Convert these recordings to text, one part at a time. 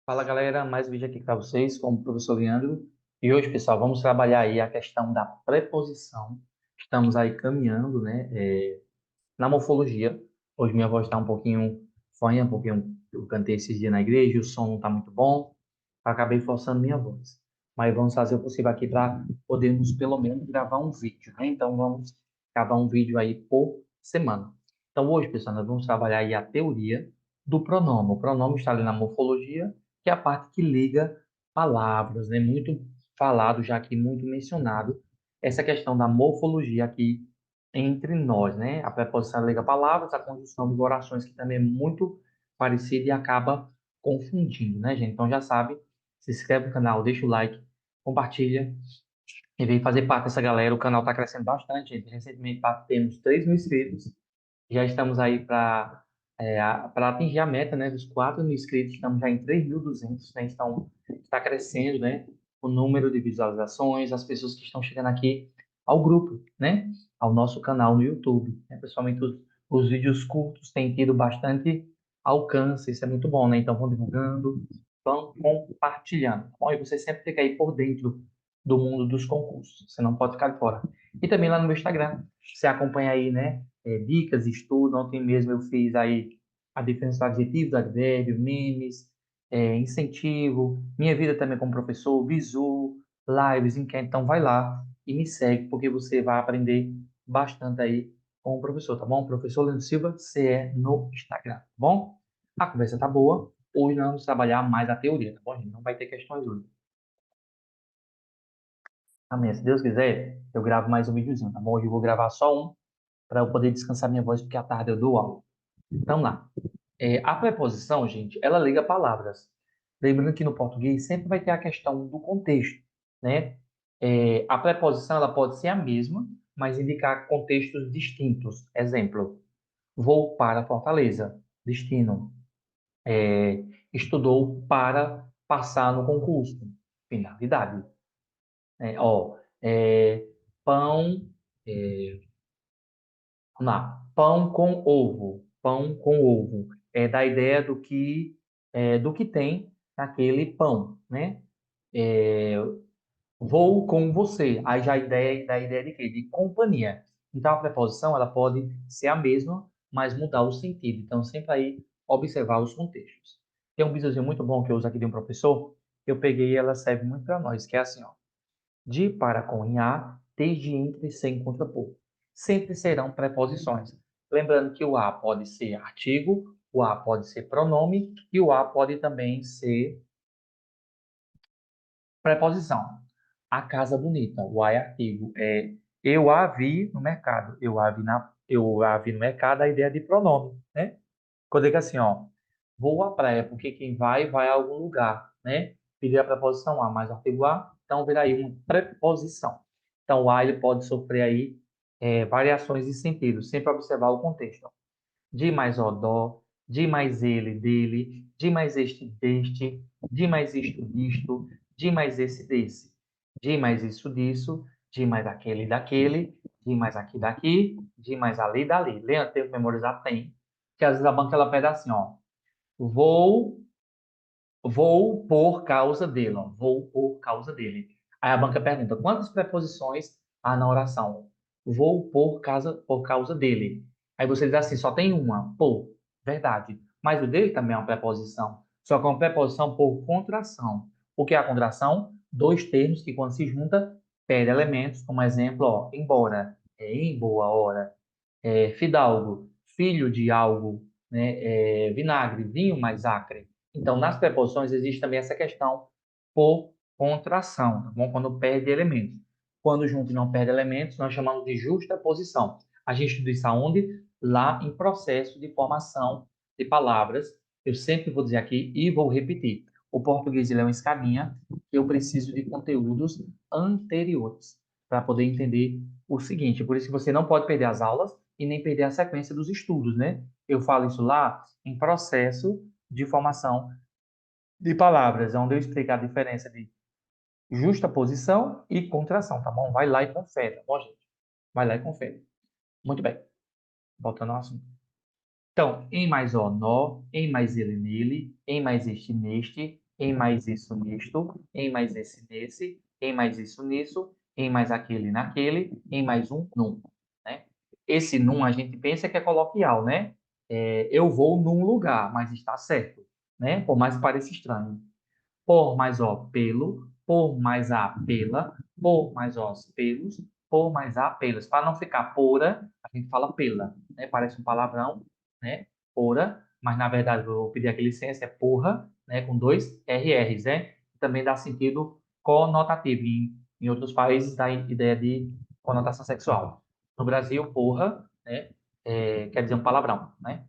Fala galera, mais um vídeo aqui para vocês com o professor Leandro. E hoje, pessoal, vamos trabalhar aí a questão da preposição. Estamos aí caminhando, né, na morfologia. Hoje minha voz está um pouquinho fanha, porque eu cantei esses dias na igreja, o som não está muito bom. Acabei forçando minha voz. Mas vamos fazer o possível aqui para podermos, pelo menos, gravar um vídeo, né? Então, vamos gravar um vídeo aí por semana. Então, hoje, pessoal, nós vamos trabalhar aí a teoria do pronome. O pronome está ali na morfologia, que é a parte que liga palavras, né? Muito falado, já aqui muito mencionado, essa questão da morfologia aqui entre nós, né? A preposição liga palavras, a conjunção de orações, que também é muito parecida e acaba confundindo, né, gente? Então já sabe, se inscreve no canal, deixa o like, compartilha e vem fazer parte dessa galera. O canal está crescendo bastante, gente. Recentemente temos 3 mil inscritos, já estamos aí para atingir a meta, né, dos 4 mil inscritos, estamos já em 3.200, né? Então está crescendo, né, o número de visualizações, as pessoas que estão chegando aqui ao grupo, né, ao nosso canal no YouTube, né? Principalmente os vídeos curtos têm tido bastante alcance, isso é muito bom, né? Então vão divulgando, vão compartilhando, tá bom? E você sempre fica aí por dentro do mundo dos concursos, você não pode ficar de fora. E também lá no meu Instagram, você acompanha aí, né, dicas, estudo. Ontem mesmo eu fiz aí a diferença do adjetivo, do advérbio, memes, incentivo, minha vida também como professor, bizu, lives, enquete. Então vai lá e me segue, porque você vai aprender bastante aí com o professor, tá bom? Professor Leandro Silva, CE no Instagram, tá bom? A conversa tá boa. Hoje nós vamos trabalhar mais a teoria, tá bom, gente? Não vai ter questões hoje. Amanhã, se Deus quiser, eu gravo mais um videozinho, tá bom? Hoje eu vou gravar só um, para eu poder descansar minha voz, porque à tarde eu dou aula. Vamos lá. A preposição, gente, ela liga palavras. Lembrando que no português sempre vai ter a questão do contexto, né? A preposição ela pode ser a mesma, mas indicar contextos distintos. Exemplo: vou para Fortaleza. Destino: estudou para passar no concurso. Finalidade. Ó, pão, é, vamos lá. Pão com ovo. Pão com ovo. É da ideia do que tem naquele pão, né? É, vou com você. Aí já a ideia da ideia de quê? De companhia. Então a preposição ela pode ser a mesma, mas mudar o sentido. Então sempre aí observar os contextos. Tem um bizuzinho muito bom que eu uso aqui de um professor. Eu peguei e ela serve muito para nós, que é assim, ó. De, para, com, em a, desde, entre, sem, contrapor. Sempre serão preposições. Lembrando que o a pode ser artigo, o a pode ser pronome e o a pode também ser preposição. A casa bonita, o a é artigo. Eu a vi no mercado. Eu a vi no mercado, a ideia de pronome, né? Quando eu digo assim, ó, vou à praia, porque quem vai a algum lugar, né? Pedir a preposição a mais o artigo a, então vira aí uma preposição. Então, o a ele pode sofrer aí variações de sentido, sempre observar o contexto. De mais o dó, de mais ele, dele, de mais este, deste, de mais isto, disto, de mais esse, desse, de mais isso, disso, de mais aquele, daquele, de mais aqui, daqui, de mais ali, dali. Leandro, tem que memorizar? Tem. Que às vezes a banca ela pede assim, ó. Vou, vou por causa dele, ó. Vou por causa dele. Aí a banca pergunta, quantas preposições há na oração? Vou por causa dele. Aí você diz assim, só tem uma, por, verdade. Mas o dele também é uma preposição. Só que é uma preposição por contração. O que é a contração? Dois termos que quando se junta, perdem elementos, como exemplo, ó, embora, em boa hora, fidalgo, filho de algo, né? Vinagre, vinho mais acre. Então, nas preposições existe também essa questão por contração, tá bom? Quando perde elementos. Quando junto e não perde elementos, nós chamamos de justaposição. A gente estuda isso aonde? Lá em processo de formação de palavras. Eu sempre vou dizer aqui e vou repetir. O português ele é uma escadinha que eu preciso de conteúdos anteriores para poder entender o seguinte. Por isso que você não pode perder as aulas e nem perder a sequência dos estudos, né? Eu falo isso lá em processo de formação de palavras, onde eu explico a diferença de justaposição e contração, tá bom? Vai lá e confere, tá bom, gente? Vai lá e confere. Muito bem. Voltando ao assunto. Então, em mais ó, nó, em mais ele nele, em mais este neste, em mais isso nisto, em mais esse nesse, em mais isso nisso, em mais aquele naquele, em mais um num, né? Esse num a gente pensa que é coloquial, né? Eu vou num lugar, mas está certo, né? Por mais que pareça estranho. Por mais ó, pelo, por mais a, pela, por mais os, pelos, por mais a, pelas. Para não ficar pora, a gente fala pela, né? Parece um palavrão, né? Pora, mas na verdade, eu vou pedir aqui licença, é porra, né? Com dois RRs, né? Também dá sentido conotativo. Em outros países dá ideia de conotação sexual. No Brasil, porra, né? Quer dizer um palavrão, né?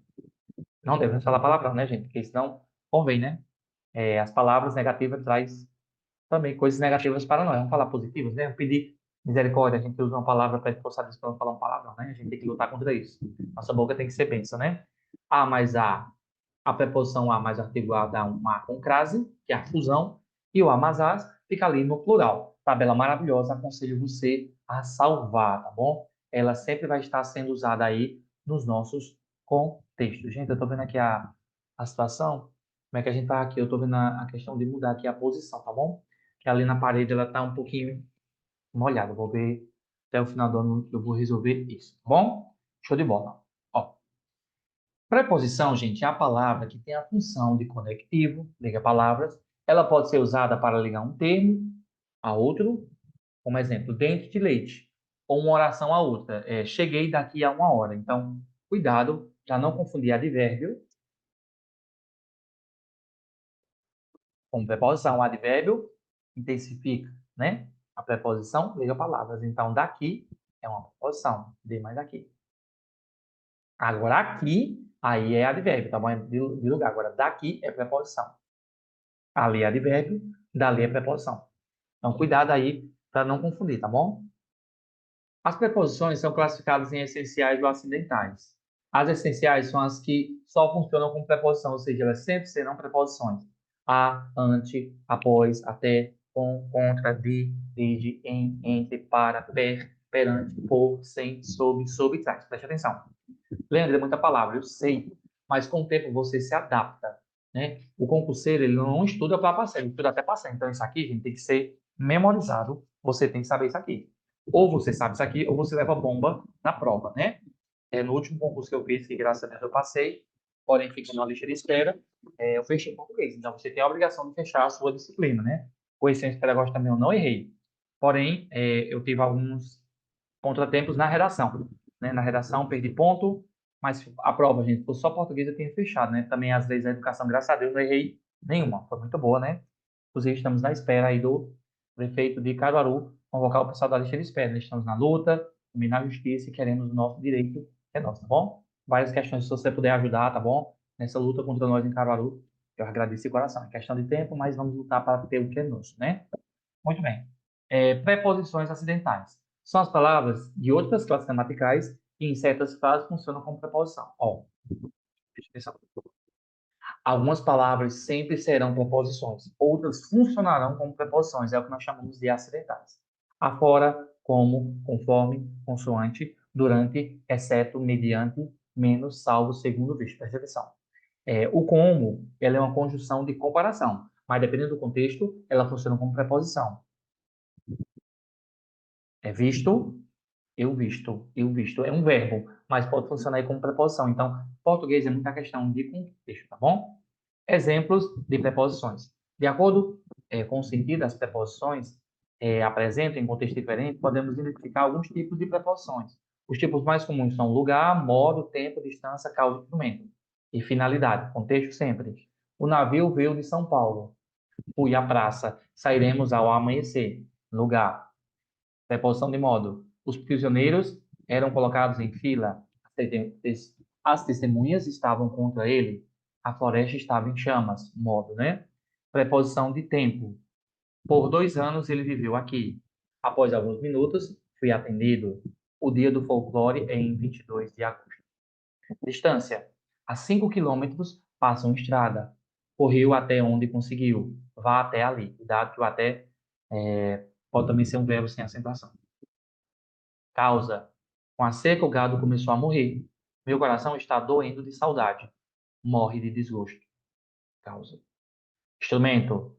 Não devemos falar palavrão, né, gente? Porque senão convém, né? As palavras negativas traz também coisas negativas para nós. Vamos falar positivas, né? Pedir misericórdia, a gente usa uma palavra para forçar Deus para não falar uma palavra, né? A gente tem que lutar contra isso. Nossa boca tem que ser bênção, né? A mais a preposição a mais o artigo a dá um a com crase, que é a fusão, e o a mais as fica ali no plural. Tabela maravilhosa, aconselho você a salvar, tá bom? Ela sempre vai estar sendo usada aí nos nossos contextos. Gente, eu estou vendo aqui a situação, como é que a gente tá aqui? Eu estou vendo a questão de mudar aqui a posição, tá bom? Que ali na parede ela tá um pouquinho molhada. Eu vou ver até o final do ano que eu vou resolver isso, tá bom? Show de bola. Ó, preposição, gente, é a palavra que tem a função de conectivo, liga palavras. Ela pode ser usada para ligar um termo a outro, como exemplo, dente de leite, ou uma oração a outra. Cheguei daqui a 1 hora. Então, cuidado para não confundir advérbio com preposição. O advérbio intensifica, né? A preposição liga palavras. Então, daqui é uma preposição. De mais daqui. Agora, aqui, aí é advérbio, tá bom? É de lugar. Agora, daqui é preposição. Ali é advérbio, dali é preposição. Então, cuidado aí para não confundir, tá bom? As preposições são classificadas em essenciais ou acidentais. As essenciais são as que só funcionam como preposição, ou seja, elas sempre serão preposições. A, ante, após, até, com, contra, de, desde, em, entre, para, per, perante, por, sem, sob e trás. Preste atenção. Leandro, é muita palavra, eu sei, mas com o tempo você se adapta, né? O concurseiro, ele não estuda para passar, ele estuda até passar. Então, isso aqui, gente, tem que ser memorizado. Você tem que saber isso aqui. Ou você sabe isso aqui, ou você leva bomba na prova, né? No último concurso que eu fiz, que graças a Deus eu passei, porém fiquei na lista de espera, eu fechei em português. Então, você tem a obrigação de fechar a sua disciplina, né? O Ciências Pedagógicas também eu não errei. Porém, eu tive alguns contratempos na redação, né? Na redação, perdi ponto, mas a prova, gente, foi só português eu tinha fechado, né? Também as leis da educação, graças a Deus, não errei nenhuma. Foi muito boa, né? Inclusive, estamos na espera aí do prefeito de Caruaru convocar o pessoal da lista de espera. Nós estamos na luta, também na justiça e queremos o nosso direito, que é nosso, tá bom? Várias questões, se você puder ajudar, tá bom? Nessa luta contra nós em Caruaru, eu agradeço de coração. É questão de tempo, mas vamos lutar para ter o que é nosso, né? Muito bem. Preposições acidentais. São as palavras de outras classes gramaticais que em certas frases funcionam como preposição. Ó, preste atenção. Algumas palavras sempre serão preposições, outras funcionarão como preposições, é o que nós chamamos de acidentais. Afora, como, conforme, consoante, durante, exceto, mediante, menos, salvo, segundo, visto. Preste atenção. O como, ela é uma conjunção de comparação, mas dependendo do contexto, ela funciona como preposição. É visto, eu visto, eu visto. É um verbo, mas pode funcionar aí como preposição. Então, português é muita questão de contexto, tá bom? Exemplos de preposições. De acordo com o sentido das preposições apresentam em contexto diferente, podemos identificar alguns tipos de preposições. Os tipos mais comuns são lugar, modo, tempo, distância, causa, instrumento. E finalidade, contexto sempre. O navio veio de São Paulo. Fui à praça. Sairemos ao amanhecer. Lugar. Preposição de modo. Os prisioneiros eram colocados em fila. As testemunhas estavam contra ele. A floresta estava em chamas. Modo, né? Preposição de tempo. Por 2 anos ele viveu aqui. Após alguns minutos, fui atendido. O dia do folclore é em 22 de agosto. Distância. A 5 quilômetros passa uma estrada. Correu até onde conseguiu. Vá até ali. Cuidado que o até pode também ser um verbo sem acentuação. Causa. Com a seca, o gado começou a morrer. Meu coração está doendo de saudade. Morre de desgosto. Causa. Instrumento,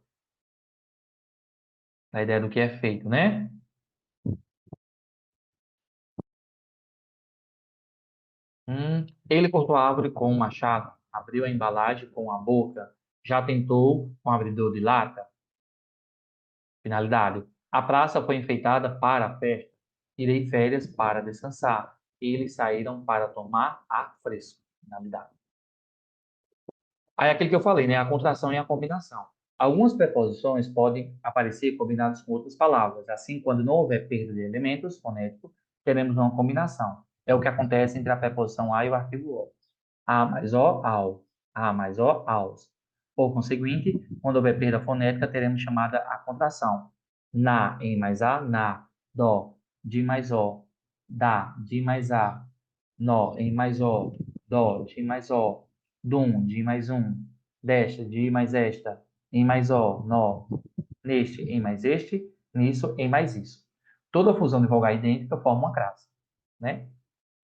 a ideia do que é feito, né? Ele cortou a árvore com um machado, abriu a embalagem com a boca, já tentou com abridor de lata. Finalidade. A praça foi enfeitada para a festa. Tirei férias para descansar. Eles saíram para tomar ar fresco. Finalidade. Aí aquele que eu falei, né? A contração e a combinação. Algumas preposições podem aparecer combinadas com outras palavras. Assim, quando não houver perda de elementos fonéticos, teremos uma combinação. É o que acontece entre a preposição a e o artigo o. A mais o, ao. A mais o, aos. Por conseguinte, quando houver perda fonética, teremos chamada a contração. Na, em mais a, na. Dó, de mais o. Da, de mais a. Nó, em mais o. Dó, de mais o. Dum, de mais um. Desta, de mais esta. Em mais o, nó. Neste, em mais este. Nisso, em mais isso. Toda fusão de vogal idêntica forma uma crase, né?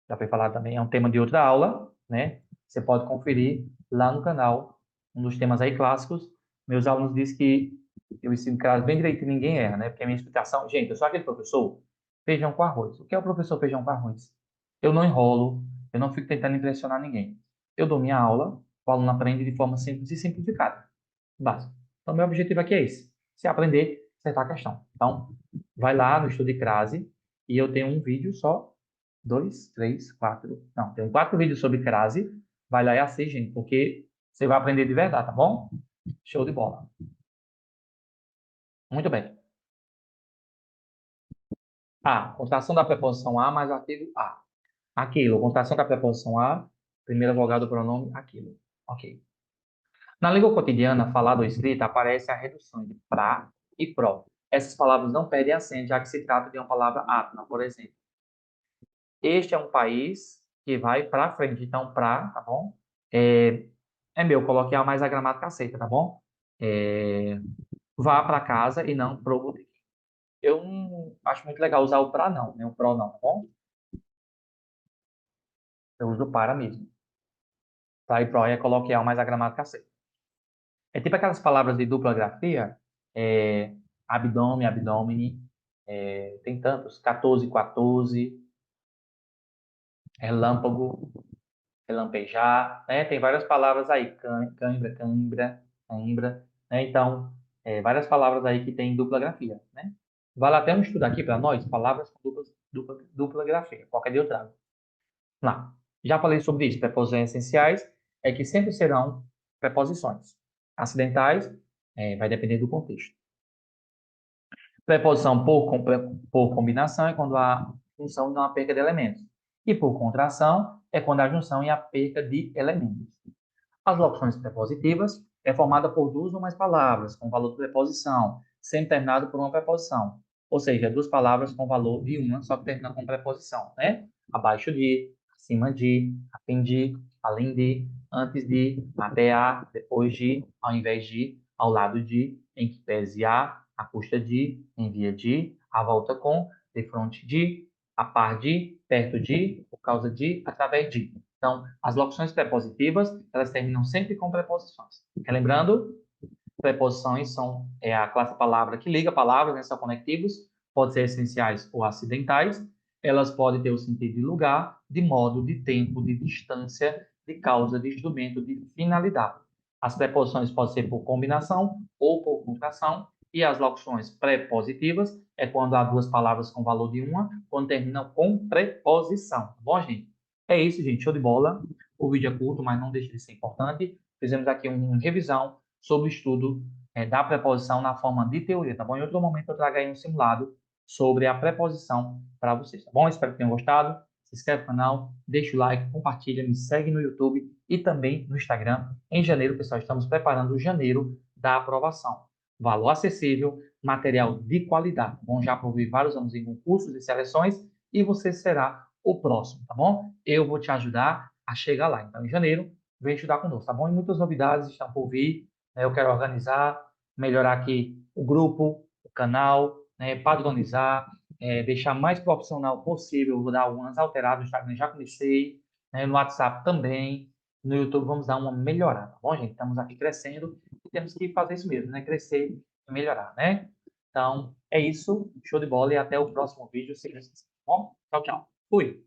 Já foi falado também, é um tema de outra aula, né? Você pode conferir lá no canal, um dos temas aí clássicos. Meus alunos dizem que eu ensino crase bem direito e ninguém erra, né? Porque a minha explicação, gente, eu sou aquele professor feijão com arroz. O que é o professor feijão com arroz? Eu não enrolo, eu não fico tentando impressionar ninguém. Eu dou minha aula, o aluno aprende de forma simples e simplificada. Básico. Então, meu objetivo aqui é esse. Se aprender, acertar a questão. Então, vai lá no Estude Crase e eu tenho um vídeo só. Dois, três, quatro. Não, tem quatro vídeos sobre crase. Vai lá e assiste, gente, porque você vai aprender de verdade, tá bom? Show de bola. Muito bem. A. Contração da preposição a mais o artigo a. Aquilo. Contração da preposição a. Primeira vogal do pronome aquilo. Ok. Na língua cotidiana, falada ou escrita, aparece a redução de pra e pró. Essas palavras não perdem acento, já que se trata de uma palavra átona, por exemplo. Este é um país que vai para frente. Então, para, tá bom? É, é meu, coloquei a mais a gramática aceita, tá bom? É, vá para casa e não pro botequim. Eu não acho muito legal usar o para não, né? O pro não, tá bom? Eu uso o para mesmo. Para e pro é coloquei a mais a gramática aceita. É tipo aquelas palavras de dupla grafia, abdômen, abdômine, tem tantos, 14, 14, relâmpago, relampejar, né? Tem várias palavras aí, cãibra, cãibra, cãibra, né? Então, várias palavras aí que tem dupla grafia, né? Vale até um estudo aqui para nós, palavras com dupla grafia. Qualquer dia eu trago. Lá. Já falei sobre isso. Preposições essenciais é que sempre serão preposições. Acidentais, vai depender do contexto. Preposição por combinação é quando há junção e não há perca de elementos. E por contração é quando há junção e a perca de elementos. As locuções prepositivas é formada por duas ou mais palavras com valor de preposição, sendo terminado por uma preposição. Ou seja, duas palavras com valor de uma, só que termina com preposição, né? Abaixo de, acima de, a fim de, além de, antes de, até a, depois de, ao invés de, ao lado de, em que pese a custa de, em via de, à volta com, de frente de, a par de, perto de, por causa de, através de. Então, as locuções prepositivas, elas terminam sempre com preposições. Relembrando, preposições são a classe de palavra que liga palavras, né, são conectivos, podem ser essenciais ou acidentais. Elas podem ter o sentido de lugar, de modo, de tempo, de distância, de causa, de instrumento, de finalidade. As preposições podem ser por combinação ou por contração, e as locuções prepositivas é quando há duas palavras com valor de uma, quando terminam com preposição. Tá bom, gente? É isso, gente. Show de bola. O vídeo é curto, mas não deixa de ser importante. Fizemos aqui uma revisão sobre o estudo da preposição na forma de teoria, tá bom? Em outro momento eu trago aí um simulado sobre a preposição para vocês, tá bom? Espero que tenham gostado. Se inscreve no canal, deixa o like, compartilha, me segue no YouTube e também no Instagram. Em janeiro, pessoal, estamos preparando o janeiro da aprovação. Valor acessível, material de qualidade. Bom, já provei vários anos em concursos e seleções e você será o próximo, tá bom? Eu vou te ajudar a chegar lá. Então, em janeiro, vem estudar conosco, tá bom? E muitas novidades estão por vir, né? Eu quero organizar, melhorar aqui o grupo, o canal, né? Padronizar, deixar mais profissional possível. Vou dar algumas alteradas no Instagram, já comecei, né? No WhatsApp também, no YouTube vamos dar uma melhorada, tá bom, gente? Estamos aqui crescendo temos que fazer isso mesmo, né? Crescer e melhorar, né? Então, é isso. Show de bola e até o próximo vídeo. Se Deus quiser, tá bom? Tchau, tchau. Fui.